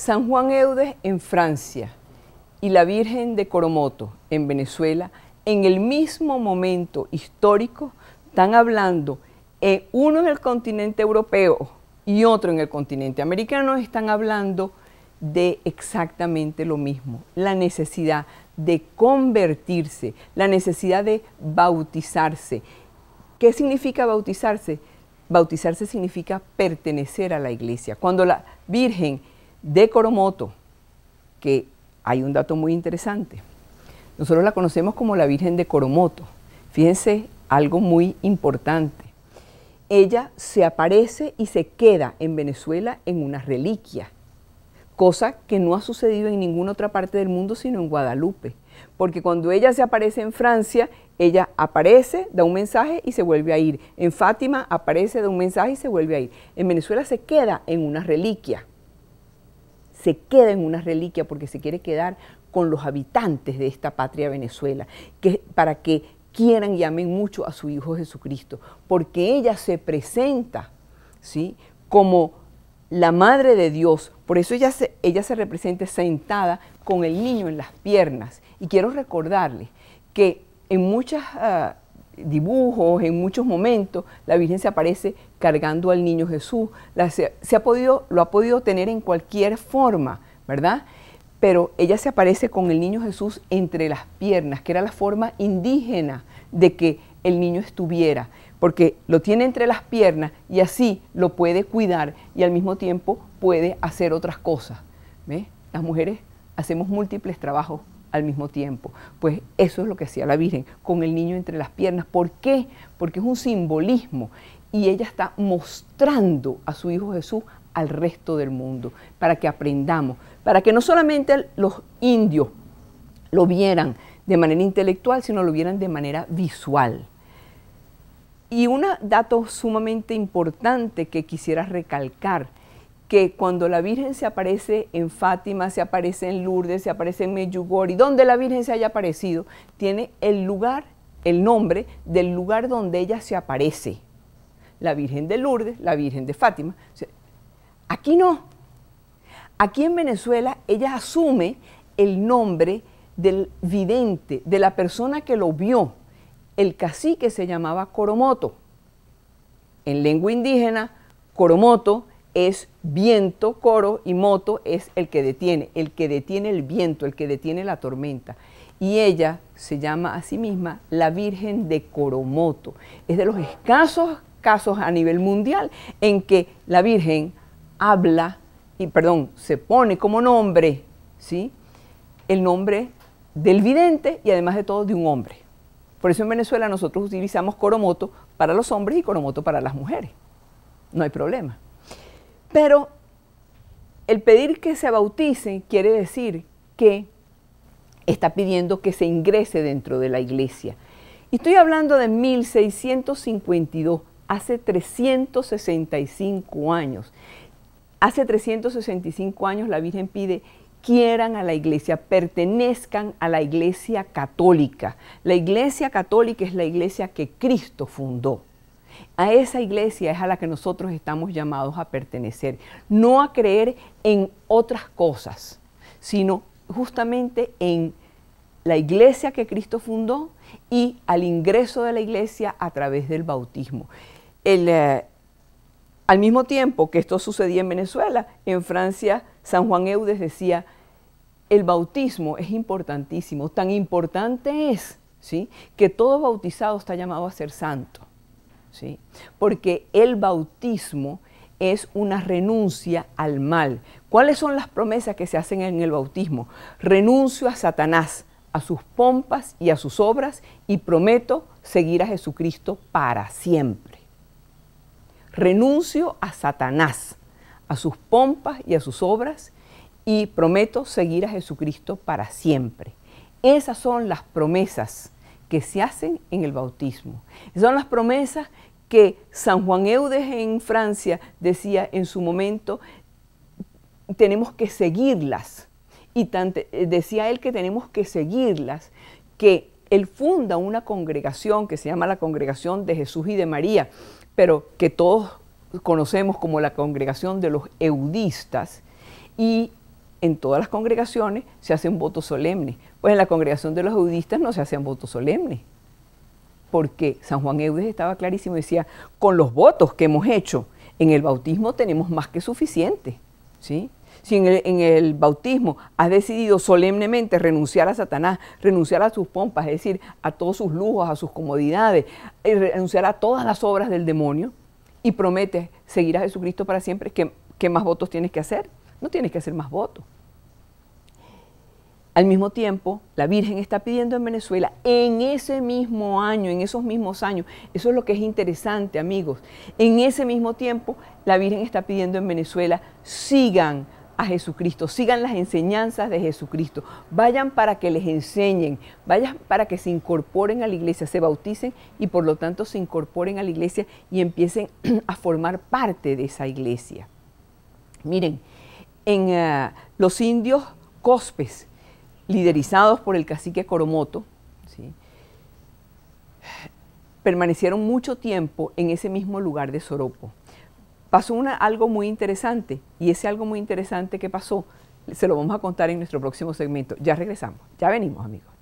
San Juan Eudes en Francia y la Virgen de Coromoto en Venezuela, en el mismo momento histórico, están hablando, uno en el continente europeo y otro en el continente americano, están hablando de exactamente lo mismo, la necesidad de convertirse, la necesidad de bautizarse. ¿Qué significa bautizarse? Bautizarse significa pertenecer a la iglesia. Cuando la Virgen de Coromoto, que hay un dato muy interesante, nosotros la conocemos como la Virgen de Coromoto. Fíjense algo muy importante. Ella se aparece y se queda en Venezuela en una reliquia, cosa que no ha sucedido en ninguna otra parte del mundo sino en Guadalupe, porque cuando ella se aparece en Francia, ella aparece, da un mensaje y se vuelve a ir. En Fátima aparece, da un mensaje y se vuelve a ir. En Venezuela se queda en una reliquia. Se queda en una reliquia porque se quiere quedar con los habitantes de esta patria Venezuela, para que quieran y amen mucho a su Hijo Jesucristo, porque ella se presenta, ¿sí?, como la Madre de Dios. Por eso ella se representa sentada con el niño en las piernas. Y quiero recordarles que en muchos dibujos, en muchos momentos, la Virgen se aparece cargando al niño Jesús. Lo ha podido tener en cualquier forma, ¿verdad? Pero ella se aparece con el niño Jesús entre las piernas, que era la forma indígena de que el niño estuviera, porque lo tiene entre las piernas y así lo puede cuidar y al mismo tiempo puede hacer otras cosas. ¿Ves? Las mujeres hacemos múltiples trabajos al mismo tiempo. Pues eso es lo que hacía la Virgen, con el niño entre las piernas. ¿Por qué? Porque es un simbolismo y ella está mostrando a su Hijo Jesús al resto del mundo, para que aprendamos, para que no solamente los indios lo vieran de manera intelectual, sino lo vieran de manera visual. Y un dato sumamente importante que quisiera recalcar, que cuando la Virgen se aparece en Fátima, se aparece en Lourdes, se aparece en Medjugorje, donde la Virgen se haya aparecido, tiene el lugar, el nombre del lugar donde ella se aparece. La Virgen de Lourdes, la Virgen de Fátima. Aquí no. Aquí en Venezuela ella asume el nombre del vidente, de la persona que lo vio. El cacique se llamaba Coromoto. En lengua indígena, Coromoto es viento, coro, y moto es el que detiene el viento, el que detiene la tormenta. Y ella se llama a sí misma la Virgen de Coromoto. Es de los escasos casos a nivel mundial en que la Virgen se pone como nombre, ¿sí?, el nombre del vidente y además de todo de un hombre. Por eso en Venezuela nosotros utilizamos Coromoto para los hombres y Coromoto para las mujeres. No hay problema. Pero el pedir que se bauticen quiere decir que está pidiendo que se ingrese dentro de la iglesia. Y estoy hablando de 1652, hace 365 años. Hace 365 años la Virgen pide: quieran a la iglesia, pertenezcan a la iglesia católica. La iglesia católica es la iglesia que Cristo fundó. A esa iglesia es a la que nosotros estamos llamados a pertenecer, no a creer en otras cosas, sino justamente en la iglesia que Cristo fundó y al ingreso de la iglesia a través del bautismo. Al mismo tiempo que esto sucedía en Venezuela, en Francia, San Juan Eudes decía: el bautismo es importantísimo, tan importante es, ¿sí?, que todo bautizado está llamado a ser santo, ¿sí?, porque el bautismo es una renuncia al mal. ¿Cuáles son las promesas que se hacen en el bautismo? Renuncio a Satanás, a sus pompas y a sus obras, y prometo seguir a Jesucristo para siempre. Renuncio a Satanás, a sus pompas y a sus obras, y prometo seguir a Jesucristo para siempre. Esas son las promesas que se hacen en el bautismo. Son las promesas que San Juan Eudes en Francia decía en su momento: tenemos que seguirlas. Y decía él que tenemos que seguirlas, que él funda una congregación que se llama la Congregación de Jesús y de María, pero que todos conocemos como la Congregación de los Eudistas, y en todas las congregaciones se hace un voto solemne. Pues en la congregación de los budistas no se hacían votos solemnes, porque San Juan Eudes estaba clarísimo, decía, con los votos que hemos hecho en el bautismo tenemos más que suficiente, ¿sí? Si en el bautismo has decidido solemnemente renunciar a Satanás, renunciar a sus pompas, es decir, a todos sus lujos, a sus comodidades, renunciar a todas las obras del demonio, y prometes seguir a Jesucristo para siempre, ¿qué más votos tienes que hacer? No tienes que hacer más votos. Al mismo tiempo, la Virgen está pidiendo en Venezuela, en ese mismo año, en esos mismos años, eso es lo que es interesante, amigos, en ese mismo tiempo, la Virgen está pidiendo en Venezuela, sigan a Jesucristo, sigan las enseñanzas de Jesucristo, vayan para que les enseñen, vayan para que se incorporen a la iglesia, se bauticen y por lo tanto se incorporen a la iglesia y empiecen a formar parte de esa iglesia. Miren, en los indios Cospes, liderizados por el cacique Coromoto, ¿sí?, permanecieron mucho tiempo en ese mismo lugar de Soropo. Pasó algo muy interesante, y ese algo muy interesante que pasó se lo vamos a contar en nuestro próximo segmento. Ya regresamos, ya venimos, amigos.